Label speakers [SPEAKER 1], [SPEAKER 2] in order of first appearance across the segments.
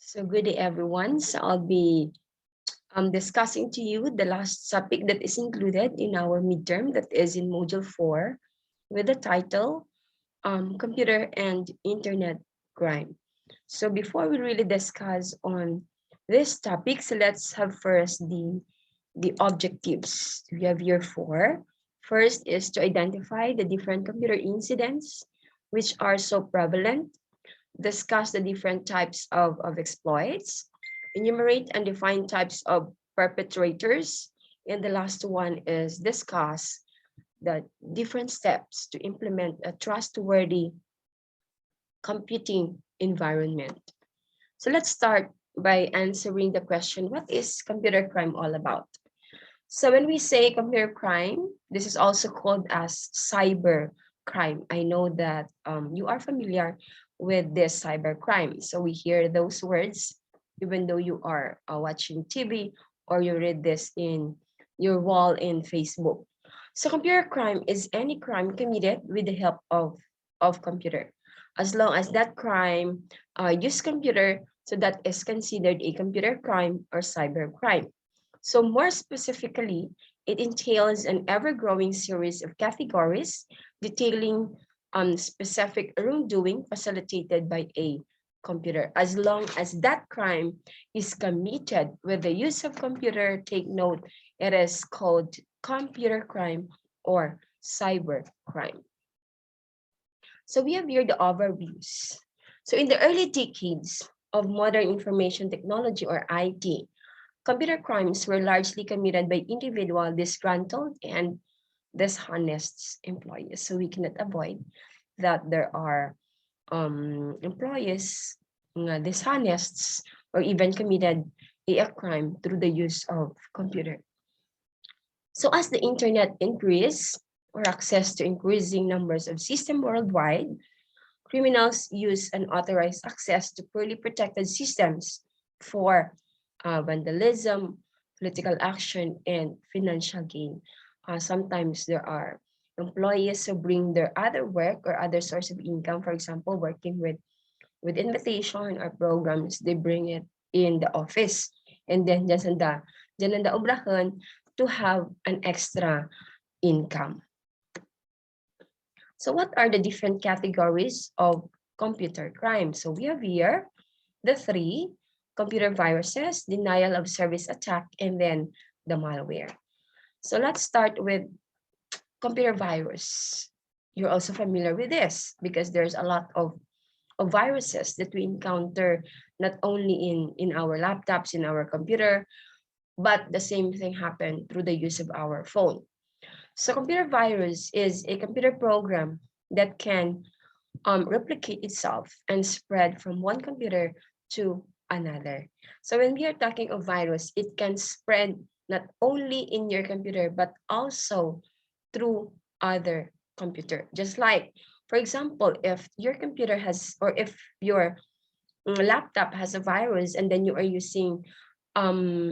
[SPEAKER 1] So good day, everyone. So I'll be discussing to you the last topic that is included in our midterm that is in Module 4 with the title Computer and Internet Crime. So before we really discuss on this topic, so let's have first the objectives. We have here four. First is to identify the different computer incidents which are so prevalent, discuss the different types of exploits, enumerate and define types of perpetrators, and the last one is discuss the different steps to implement a trustworthy computing environment. So let's start by answering the question, what is computer crime all about? So when we say computer crime, this is also called as cyber crime. I know that you are familiar with this cyber crime. So we hear those words, even though you are watching TV or you read this in your wall in Facebook. So computer crime is any crime committed with the help of computer. As long as that crime use computer, so that is considered a computer crime or cyber crime. So more specifically, it entails an ever-growing series of categories detailing specific wrongdoing facilitated by a computer. As long as that crime is committed with the use of computer, take note, it is called computer crime or cyber crime. So we have here the overviews. So in the early decades of modern information technology or IT, computer crimes were largely committed by individual disgruntled and dishonest employees. So we cannot avoid that there are employees dishonests or even committed a crime through the use of computer. So as the internet increased or access to increasing numbers of systems worldwide, criminals use unauthorized access to poorly protected systems for vandalism, political action, and financial gain. Sometimes there are employees who bring their other work or other source of income, for example, working with invitation or programs, they bring it in the office. And then dyan ang obrahan to have an extra income. So what are the different categories of computer crime? So we have here the three: computer viruses, denial of service attack, and then the malware. So let's start with computer virus. You're also familiar with this because there's a lot of viruses that we encounter not only in our laptops, in our computer, but the same thing happened through the use of our phone. So computer virus is a computer program that can replicate itself and spread from one computer to another. So when we are talking of virus, it can spread not only in your computer, but also through other computer. Just like, for example, if your computer has, or if your laptop has a virus and then you are using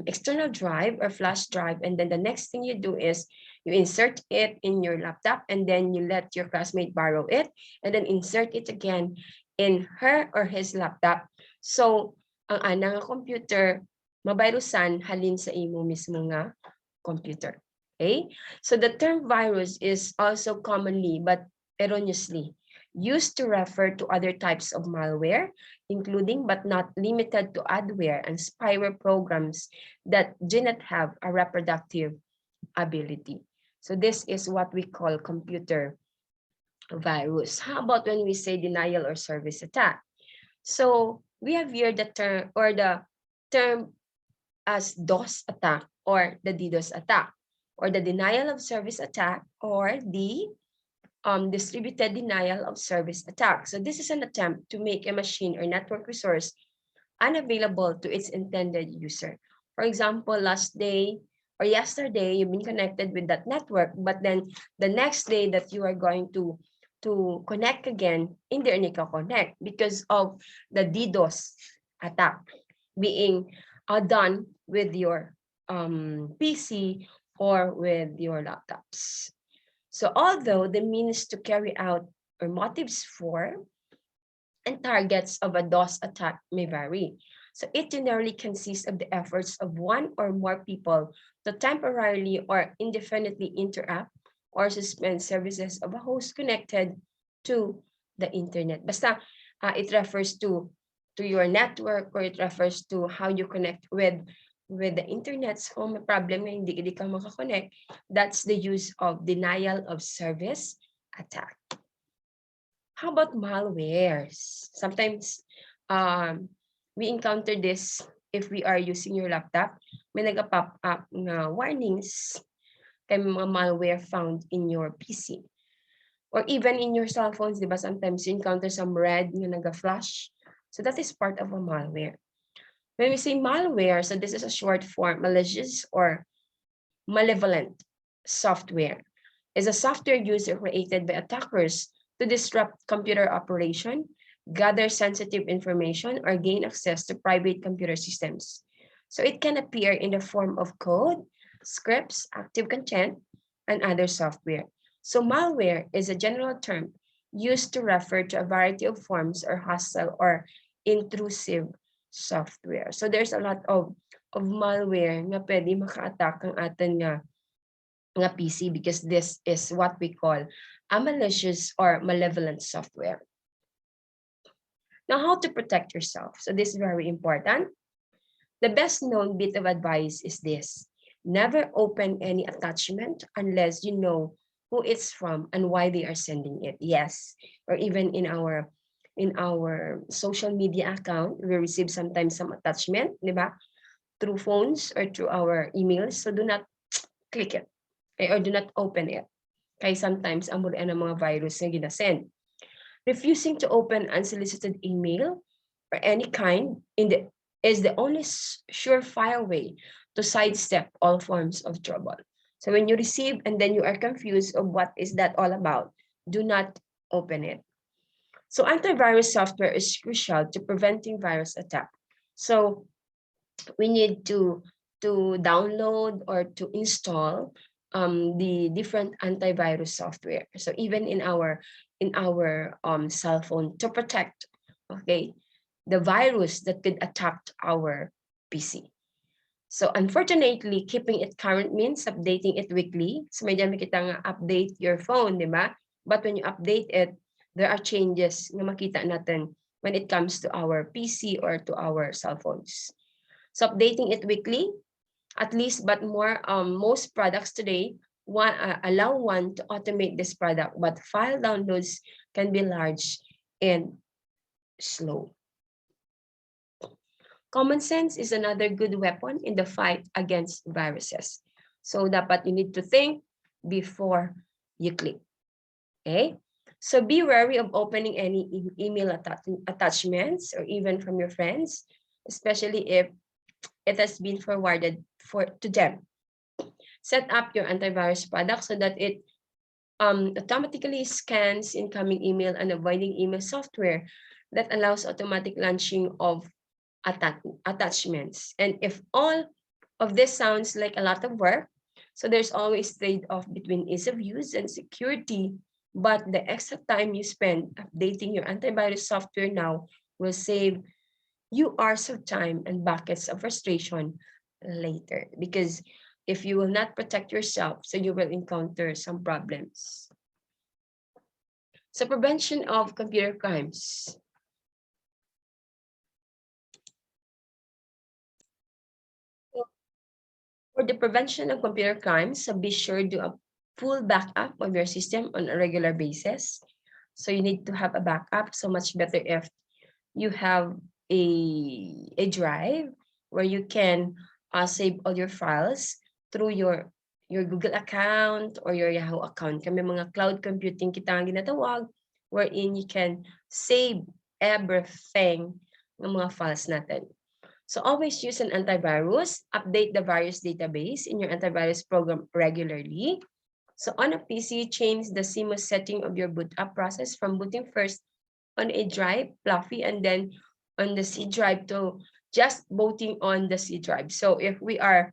[SPEAKER 1] external drive or flash drive, and then the next thing you do is you insert it in your laptop and then you let your classmate borrow it and then insert it again in her or his laptop. So ang ana nga computer mabirusan halin sa imo mismo nga computer. Okay? So the term virus is also commonly but erroneously used to refer to other types of malware, including but not limited to adware and spyware programs that do not have a reproductive ability. So this is what we call computer virus. How about when we say denial or service attack? So we have here the term as DOS attack or the DDoS attack, or the denial of service attack, or the distributed denial of service attack. So this is an attempt to make a machine or network resource unavailable to its intended user. For example, last day or yesterday, you've been connected with that network, but then the next day that you are going to connect again, hindi rin connect because of the DDoS attack being done with your PC or with your laptops. So although the means to carry out or motives for and targets of a DOS attack may vary. So it generally consists of the efforts of one or more people to temporarily or indefinitely interrupt or suspend services of a host connected to the internet. Basta it refers to your network, or it refers to how you connect with the internet. So may problem na hindi ka makakonect, that's the use of denial of service attack. How about malwares? Sometimes we encounter this if we are using your laptop. May nag-pop up na warnings kay mga malware found in your PC. Or even in your cell phones, di ba? Sometimes you encounter some red na nag-flash. So that is part of a malware. When we say malware, so this is a short form, malicious or malevolent software. Is a software used or created by attackers to disrupt computer operation, gather sensitive information, or gain access to private computer systems. So it can appear in the form of code, scripts, active content, and other software. So malware is a general term used to refer to a variety of forms or hostile or intrusive software. So there's a lot of malware na pwede maka-attack ang atin nga PC, because this is what we call a malicious or malevolent software. Now, how to protect yourself? So this is very important. The best known bit of advice is this: never open any attachment unless you know who it's from and why they are sending it. Yes, or even in our social media account, we receive sometimes some attachment, di ba? Through phones or through our emails. So do not click it, or do not open it. Kaya sometimes amurian ng mga virus na ginasend. Refusing to open unsolicited email or any kind is the only surefire way to sidestep all forms of trouble. So when you receive and then you are confused of what is that all about, do not open it. So antivirus software is crucial to preventing virus attack. So we need to download or to install the different antivirus software. So even in our cell phone, to protect, okay, the virus that could attack our PC. So unfortunately, keeping it current means updating it weekly. So may dami kita nga update your phone, di ba? But when you update it, there are changes na makita natin when it comes to our PC or to our cell phones. So updating it weekly, at least, but more, most products today allow one to automate this product, but file downloads can be large and slow. Common sense is another good weapon in the fight against viruses. So dapat you need to think before you click. Okay? So be wary of opening any email attachments or even from your friends, especially if it has been forwarded to them. Set up your antivirus product so that it automatically scans incoming email and avoiding email software that allows automatic launching of attachments. And if all of this sounds like a lot of work, so there's always trade-off between ease of use and security, but the extra time you spend updating your antivirus software now will save you hours of time and buckets of frustration later, because if you will not protect yourself, so you will encounter some problems. So prevention of computer crimes. For the prevention of computer crimes, so be sure to do a full backup of your system on a regular basis. So you need to have a backup. So much better if you have a drive where you can save all your files through your Google account or your Yahoo account. Kami mga cloud computing kita ang ginatawag, wherein you can save everything ng mga files natin. So always use an antivirus, update the virus database in your antivirus program regularly. So on a PC, change the CMOS setting of your boot up process from booting first on a drive, Fluffy, and then on the C drive to just booting on the C drive. So if we are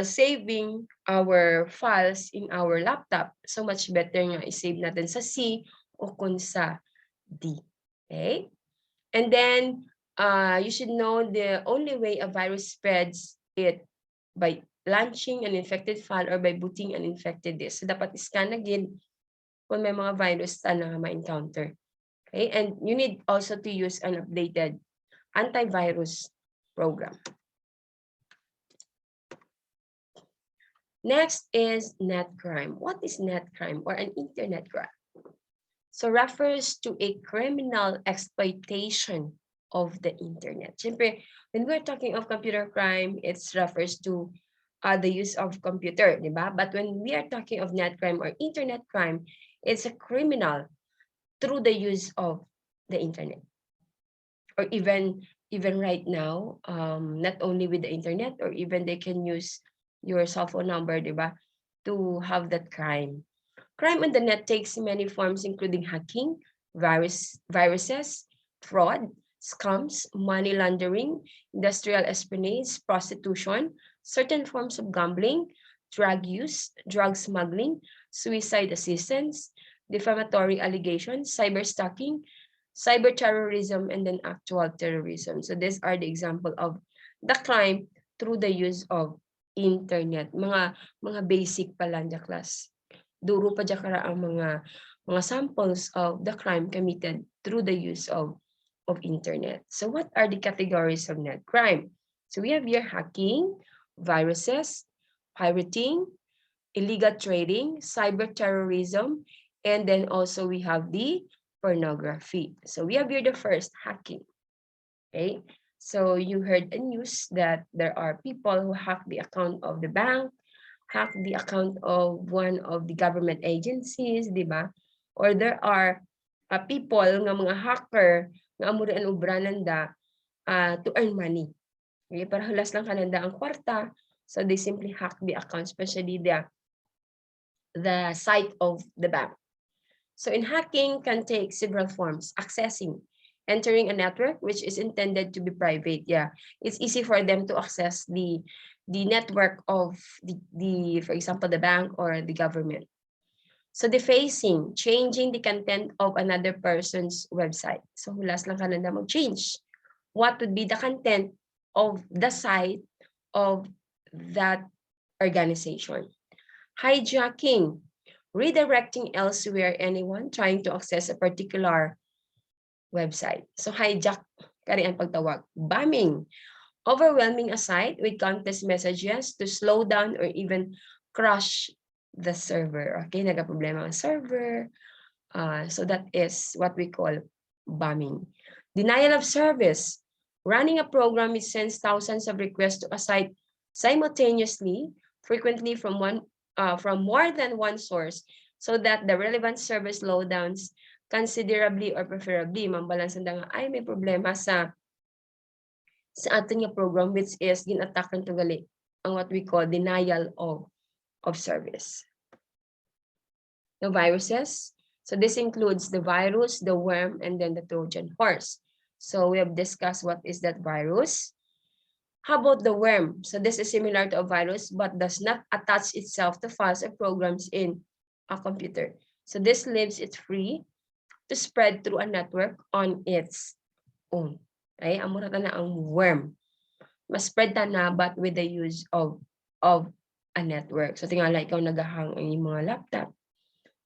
[SPEAKER 1] saving our files in our laptop, so much better nga i-save natin sa C o kung sa D. Okay? And then you should know the only way a virus spreads it by launching an infected file or by booting an infected disk. So dapat scan again kung may mga virus na ma-encounter. Okay, and you need also to use an updated antivirus program. Next is net crime. What is net crime or an internet crime? So refers to a criminal exploitation of the internet. Siyempre, when we're talking of computer crime, it refers to the use of computer, di ba? But when we are talking of net crime or internet crime, it's a criminal through the use of the internet. Or even right now, not only with the internet, or even they can use your cell phone number, di ba, to have that crime. Crime on the net takes many forms, including hacking, viruses, fraud, scams, money laundering, industrial espionage, prostitution, certain forms of gambling, drug use, drug smuggling, suicide assistance, defamatory allegations, cyber stalking, cyber terrorism, and then actual terrorism. So these are the example of the crime through the use of internet. Mga basic pa lang the class. Duro pa dyan kara ang mga samples of the crime committed through the use of internet. So what are the categories of net crime? So we have here hacking, viruses, pirating, illegal trading, cyber terrorism, and then also we have the pornography. So we have here the first, hacking. Okay, so you heard the news that there are people who hack the account of the bank, hack the account of one of the government agencies, di ba? Or there are people nga mga hacker nga amo rin ubranan da to earn money. Okay, para hulas lang kananda ang kwarta, so they simply hack the account, especially the site of the bank. So in hacking can take several forms: accessing, entering a network which is intended to be private. Yeah, it's easy for them to access the network of the for example the bank or the government. So defacing, changing the content of another person's website. So hulas lang kananda mag-change what would be the content of the site of that organization. Hijacking, redirecting elsewhere anyone trying to access a particular website. So hijack kari ang pagtawag. Bombing, overwhelming a site with countless messages to slow down or even crash the server. Okay, nagka-problema ang server. So that is what we call bombing. Denial of service, running a program which sends thousands of requests to a site simultaneously, frequently from more than one source, so that the relevant service slowdowns considerably or preferably. Mambalansan nga ay may problema sa ating nga program, which is gin-attack to gali ang what we call denial of service. The viruses. So this includes the virus, the worm, and then the Trojan horse. So we have discussed what is that virus. How about the worm? So this is similar to a virus but does not attach itself to files or programs in a computer. So this leaves it free to spread through a network on its own. Okay? Amura na ang worm. Mas spread na but with the use of a network. So tingala ikaw nagahang ang mga laptop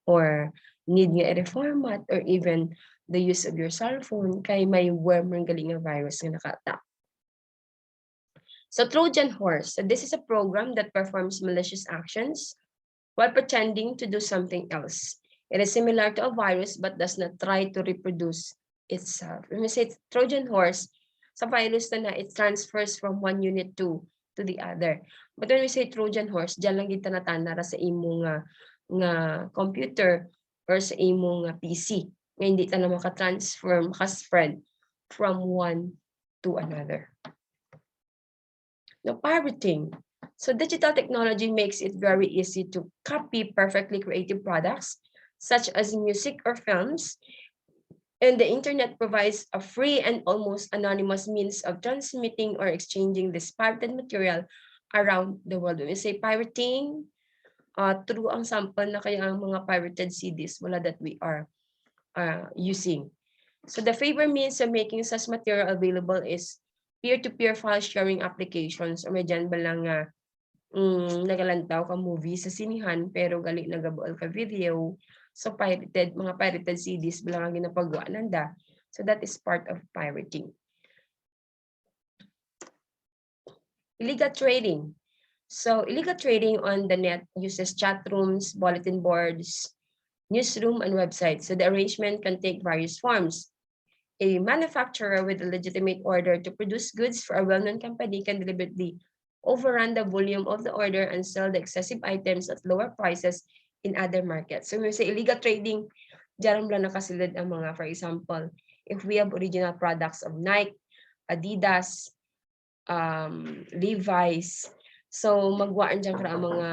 [SPEAKER 1] or need nga i-reformat or even the use of your cell phone kay may worm ring galing nga virus nga naka-attack. So Trojan horse, so this is a program that performs malicious actions while pretending to do something else. It is similar to a virus but does not try to reproduce itself. When we say Trojan horse, sa virus na it transfers from one unit to the other. But when we say Trojan horse, diyan lang kita natanda sa imo nga computer or sa imo nga PC. Nga hindi ta na maka-transfer, maka-spread from one to another. Now, pirating. So digital technology makes it very easy to copy perfectly creative products such as music or films, and the internet provides a free and almost anonymous means of transmitting or exchanging this pirated material around the world. When we say pirating, through ang sample na kaya ang mga pirated CDs wala that we are using. So the favorite means of making such material available is peer-to-peer file sharing applications, o may dyan ba lang nga nagalantaw ka movie sa sinihan pero gali nagabuol ka video. So mga pirated CDs ba lang ang ginapagawa nanda. So that is part of pirating. Illegal trading. So illegal trading on the net uses chat rooms, bulletin boards, newsroom, and websites. So the arrangement can take various forms. A manufacturer with a legitimate order to produce goods for a well-known company can deliberately overrun the volume of the order and sell the excessive items at lower prices in other markets. So when we say illegal trading, diyan lang nakasilid ang mga, for example, if we have original products of Nike, Adidas, Levi's, so magwaan dyan ka ang mga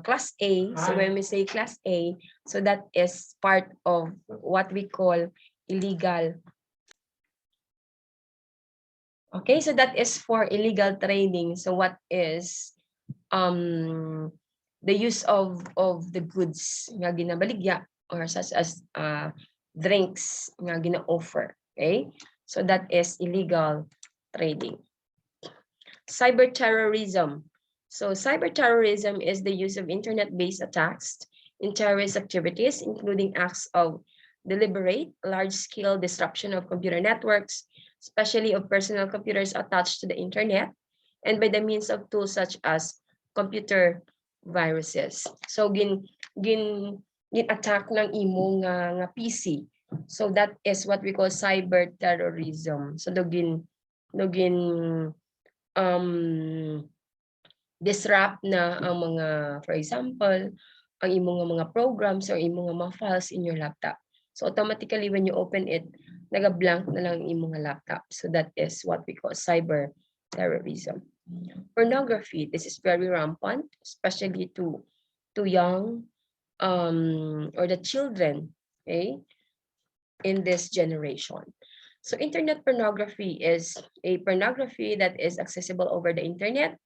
[SPEAKER 1] class A. So when we say class A, so that is part of what we call illegal. Okay, so that is for illegal trading. So what is the use of the goods nga ginabaligya or such as drinks nga gina-offer. Okay, so that is illegal trading. Cyber terrorism. So cyber terrorism is the use of internet-based attacks in terrorist activities, including acts of deliberate, large-scale disruption of computer networks, especially of personal computers attached to the internet, and by the means of tools such as computer viruses. So gin-attack ng imo nga PC. So that is what we call cyber terrorism. So gin disrupt na ang mga, for example, ang imong mga programs or imong mga files in your laptop. So automatically when you open it, naga-blank na lang imong laptop. So that is what we call cyber terrorism. Pornography, this is very rampant, especially to young or the children, okay, in this generation. So internet pornography is a pornography that is accessible over the internet,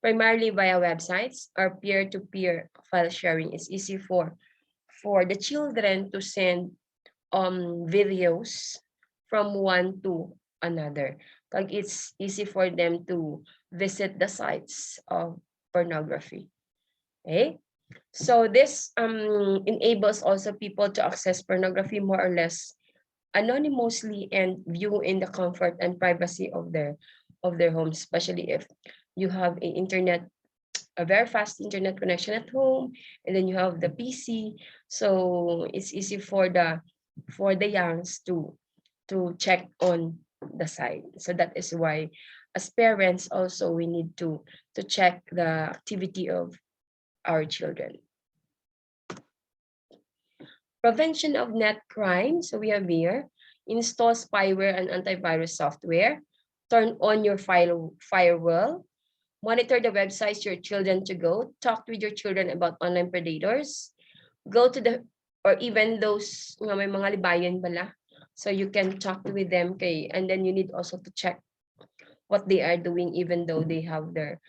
[SPEAKER 1] primarily via websites or peer-to-peer file sharing. It's easy for the children to send videos from one to another. Like it's easy for them to visit the sites of pornography. Okay, so this enables also people to access pornography more or less anonymously and view in the comfort and privacy of their home, especially if you have a very fast internet connection at home, and then you have the PC. So it's easy for the youngs to check on the site. So that is why as parents also we need to check the activity of our children. Prevention of net crime. So we have here, install spyware and antivirus software, turn on your firewall, monitor the websites your children to go, talk with your children about online predators, go to the, or even those nga may mga libayan bala. So you can talk with them and then you need also to check what they are doing even though they have their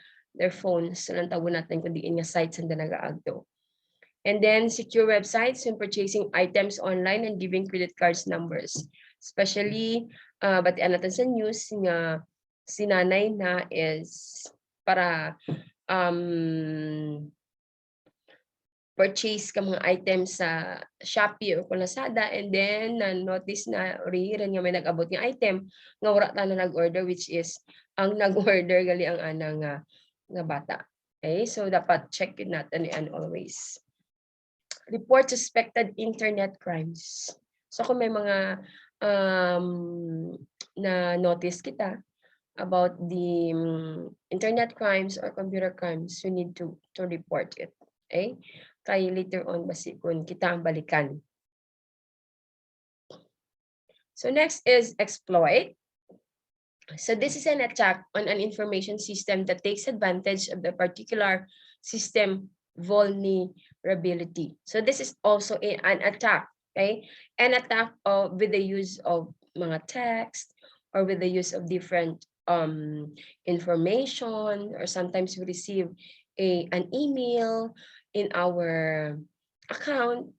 [SPEAKER 1] phones. So lang tawag natin kung diin nga sites ang nagaagdo. And then secure websites when purchasing items online and giving credit cards numbers. Especially, batian natin sa news nga si nanay na is para purchase ka mga items sa Shopee or Lazada, and then na-notice na rin nga may nag-abot nga item nga wala ta na nag-order, which is ang nag-order gali ang anang nga bata. Okay, so dapat check it natin and always. Report suspected internet crimes. So kung may mga na-notice kita about the internet crimes or computer crimes, you need to report it. Okay? Kaya later on basikon kita ang balikan. So next is exploit. So this is an attack on an information system that takes advantage of the particular system vulnerability. So this is also an attack, okay? An attack with the use of mga text or with the use of different information, or sometimes we receive an email in our account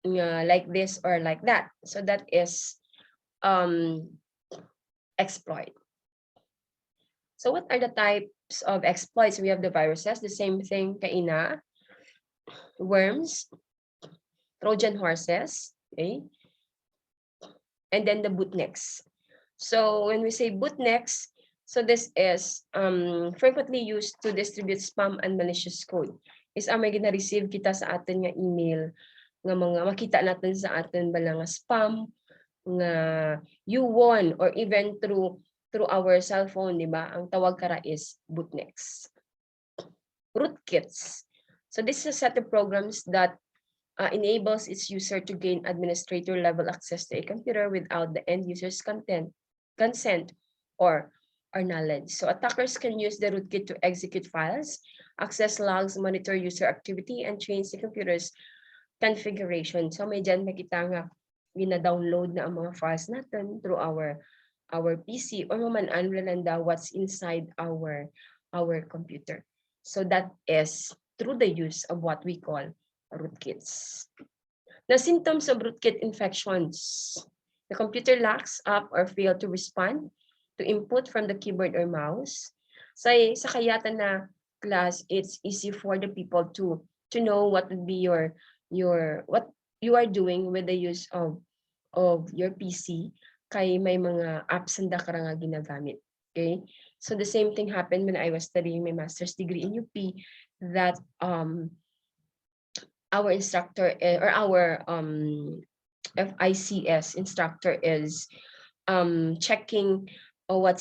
[SPEAKER 1] like this or like that. So that is exploit. So what are the types of exploits? We have the viruses, the same thing, kaina, worms, Trojan horses, okay, and then the bootnecks. So when we say bootnecks, so this is frequently used to distribute spam and malicious code. Is may gina-receive kita sa atin nga email nga mga makita natin sa atin bala nga spam nga you won or even through our cell phone, di ba? Ang tawag kara is bootnecks. Rootkits. So this is a set of programs that enables its user to gain administrator level access to a computer without the end user's consent or knowledge. So attackers can use the rootkit to execute files, access logs, monitor user activity, and change the computer's configuration. So may dyan makita nga gina-download na ang mga files natin through our PC or maman-an what's inside our computer. So that is through the use of what we call rootkits. The symptoms of rootkit infections. The computer locks up or fail to respond to input from the keyboard or mouse. Sa kayatan na class, it's easy for the people to know what would be your what you are doing with the use of your PC kay may mga apps na ka nga ginagamit. Okay? So the same thing happened when I was studying my master's degree in UP, that our instructor or our FICS instructor is checking what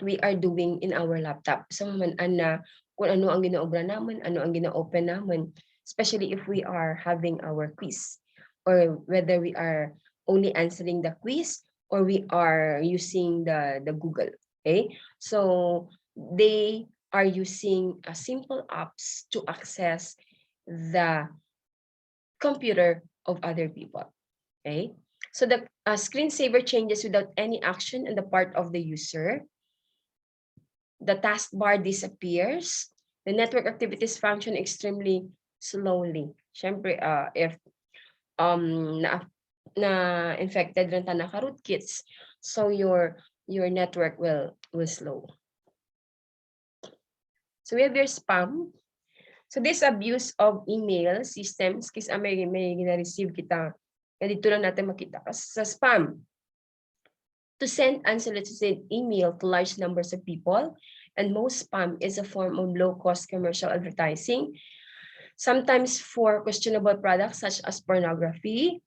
[SPEAKER 1] we are doing in our laptop. So man ana kung ano ang ginaobra naman, ano ang gina-open naman, especially if we are having our quiz or whether we are only answering the quiz or we are using the Google. Okay? So they are using a simple apps to access the computer of other people. Okay, so the screensaver changes without any action on the part of the user. The taskbar disappears. The network activities function extremely slowly. Siyempre, if na infected rin ta naka rootkits, so your network will slow. So we have your spam. So this abuse of email systems, kasi may gina-receive kita, dito lang natin makita sa spam. To send unsolicited email to large numbers of people, and most spam is a form of low-cost commercial advertising, sometimes for questionable products such as pornography.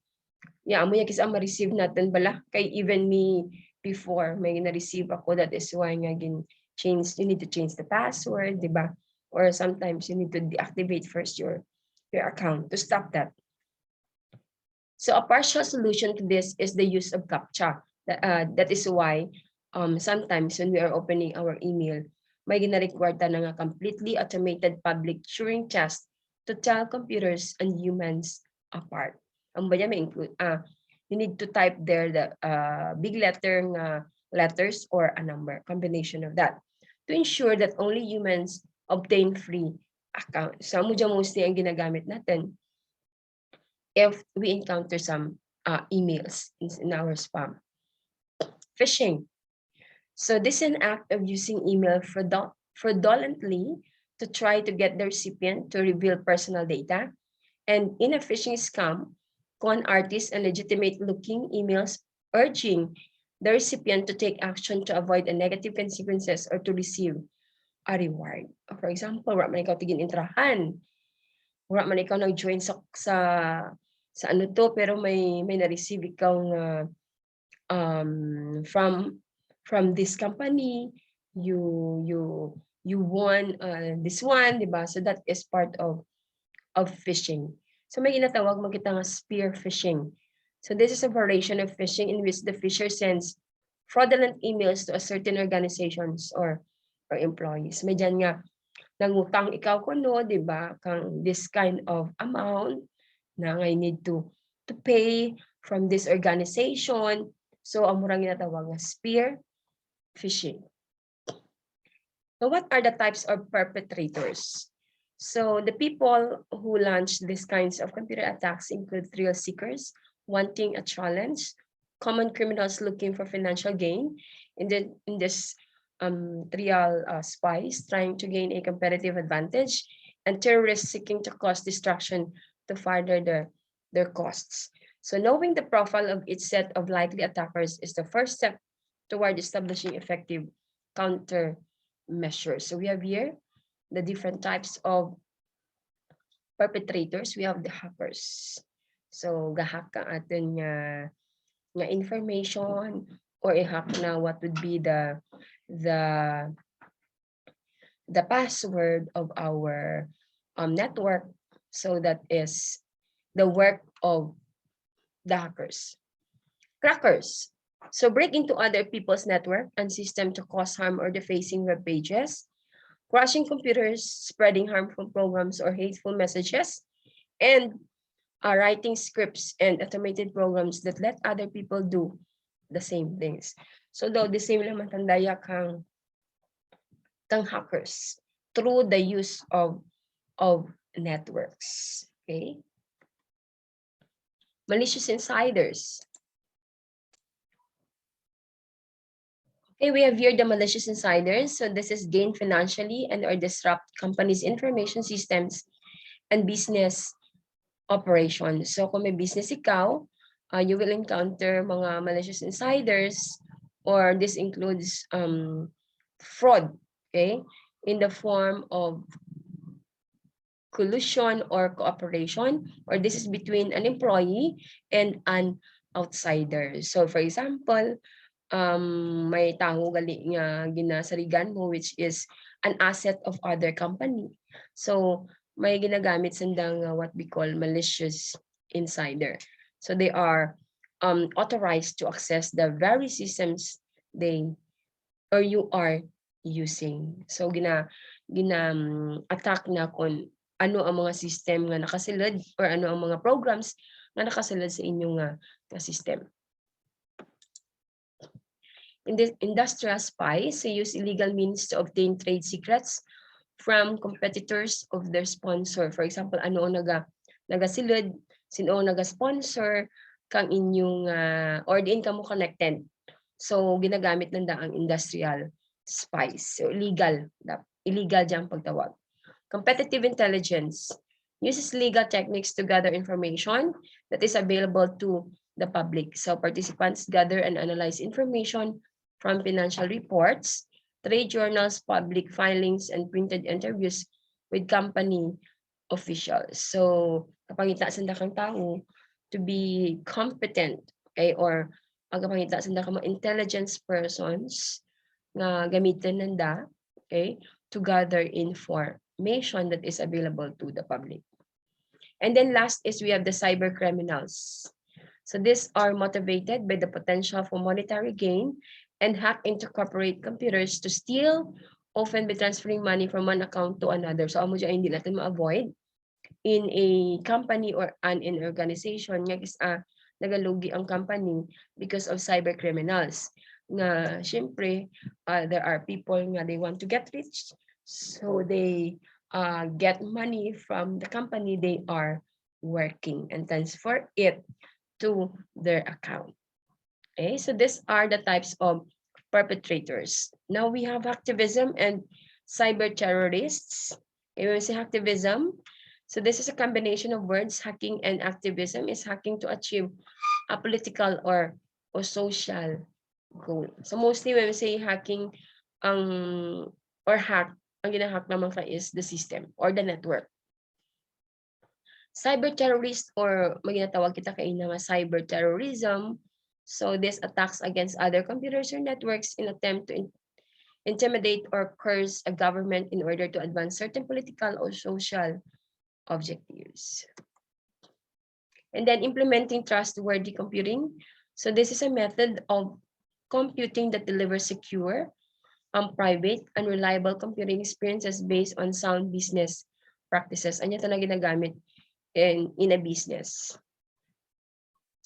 [SPEAKER 1] Yeah, amo yung kasi ma-receive natin bala. Kay even me before, may na-receive ako, that is why nga you need to change the password, di ba? Or sometimes you need to deactivate first your account to stop that. So a partial solution to this is the use of CAPTCHA. That is why sometimes when we are opening our email, may gina-require ta na nga completely automated public Turing test to tell computers and humans apart. Ang baya may include, you need to type there the big letters or a number, combination of that, to ensure that only humans obtain free account. So mostly ang ginagamit natin if we encounter some emails in our spam. Phishing. So this is an act of using email fraudulently to try to get the recipient to reveal personal data. And in a phishing scam, con artists and legitimate looking emails urging the recipient to take action to avoid the negative consequences or to receive a reward. For example, wala man ikaw tigin intrahan. Wala man ikaw nag-join sa ano to, pero may na-receive ikaw from this company, you won this one, di ba? So that is part of phishing. So may ginatawag makita nga spear phishing. So this is a variation of phishing in which the phisher sends fraudulent emails to a certain organizations or employees. May dyan nga nangutang ikaw kuno, di ba? Kang this kind of amount na I need to pay from this organization. So ang murang ginatawag nga spear phishing. So what are the types of perpetrators? So the people who launch these kinds of computer attacks include thrill seekers wanting a challenge common criminals looking for financial gain, and then in this trial spies trying to gain a competitive advantage, and terrorists seeking to cause destruction to further their costs. So knowing the profile of each set of likely attackers is the first step toward establishing effective countermeasures. So we have here the different types of perpetrators. We have the hackers. So gahack ka atin nga information or i-hack na what would be the the password of our network. So that is the work of the hackers. Crackers. So break into other people's network and system to cause harm or defacing web pages, crashing computers, spreading harmful programs or hateful messages, and writing scripts and automated programs that let other people do the same things. So though the same naman tandaya kang hackers through the use of networks. Okay. Malicious insiders. Okay, we have here the malicious insiders. So this is gain financially and or disrupt companies' information systems and business operations. So kung may business ikaw, you will encounter mga malicious insiders, or this includes fraud, okay, in the form of collusion or cooperation, or this is between an employee and an outsider. So for example, may taho gali nga ginasarigan mo, which is an asset of other company. So may ginagamit sandang what we call malicious insider. So they are authorized to access the very systems they or you are using. So attack na kung ano ang mga system nga nakasilid or ano ang mga programs nga nakasilid sa inyong system. In the industrial spies, they use illegal means to obtain trade secrets from competitors of their sponsor. For example, ano ang nagasilid, sino ang naga-sponsor kang inyong or diin ka mo connected. So ginagamit nanda ang industrial spies. So illegal diyang pagtawag. Competitive intelligence uses legal techniques to gather information that is available to the public. So participants gather and analyze information from financial reports, trade journals, public filings, and printed interviews with company officials. So kapangita sa kang tao to be competent, okay, or pagkapangita sa mga intelligence persons na gamitin nanda, okay, to gather information that is available to the public. And then last is we have the cyber criminals. So these are motivated by the potential for monetary gain and hack into corporate computers to steal, often by transferring money from one account to another. So amo dyan hindi natin ma-avoid in a company or an organization nga nagalugi ang company because of cyber criminals. Nga syempre there are people nga they want to get rich, so they get money from the company they are working and transfer it to their account. Okay, so these are the types of perpetrators. Now we have activism and cyber terrorists. Okay, when we say activism, so this is a combination of words. Hacking and activism is hacking to achieve a political or social goal. So mostly when we say hacking or hack, ang ginahack naman ka is the system or the network. Cyber terrorist or maginatawag kita kay nga cyber terrorism. So these attacks against other computers or networks in attempt to intimidate or curse a government in order to advance certain political or social objectives. And then implementing trustworthy computing. So this is a method of computing that delivers secure, private, and reliable computing experiences based on sound business practices. Anya ito na ginagamit in a business.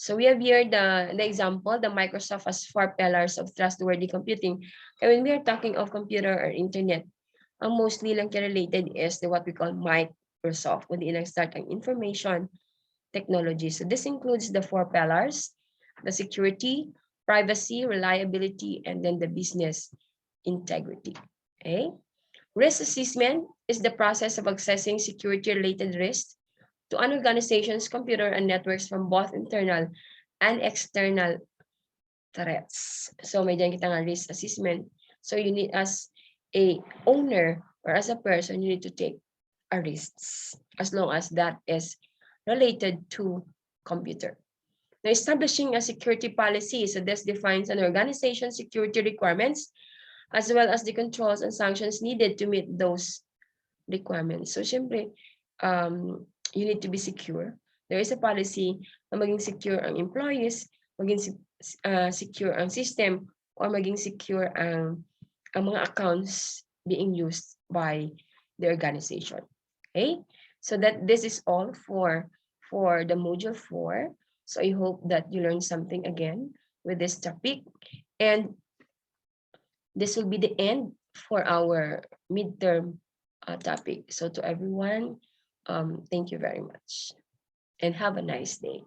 [SPEAKER 1] So we have here the example, the Microsoft has 4 pillars of trustworthy computing. And when we are talking of computer or internet, ang mostly lang related is the what we call Microsoft, kundi lang start ang information technology. So this includes the 4 pillars, the security, privacy, reliability, and then the business integrity. Okay. Risk assessment is the process of assessing security-related risks to an organization's computer and networks from both internal and external threats. So may diyan kita nga risk assessment. So you need, as a owner or as a person, you need to take a risks as long as that is related to computer. Now, establishing a security policy, so this defines an organization's security requirements as well as the controls and sanctions needed to meet those requirements. So, syempre, you need to be secure. There is a policy na maging secure ang employees, maging secure ang system, or maging secure ang mga accounts being used by the organization. Okay? So that this is all for the module 4. So I hope that you learned something again with this topic. And this will be the end for our midterm topic. So to everyone, thank you very much and have a nice day.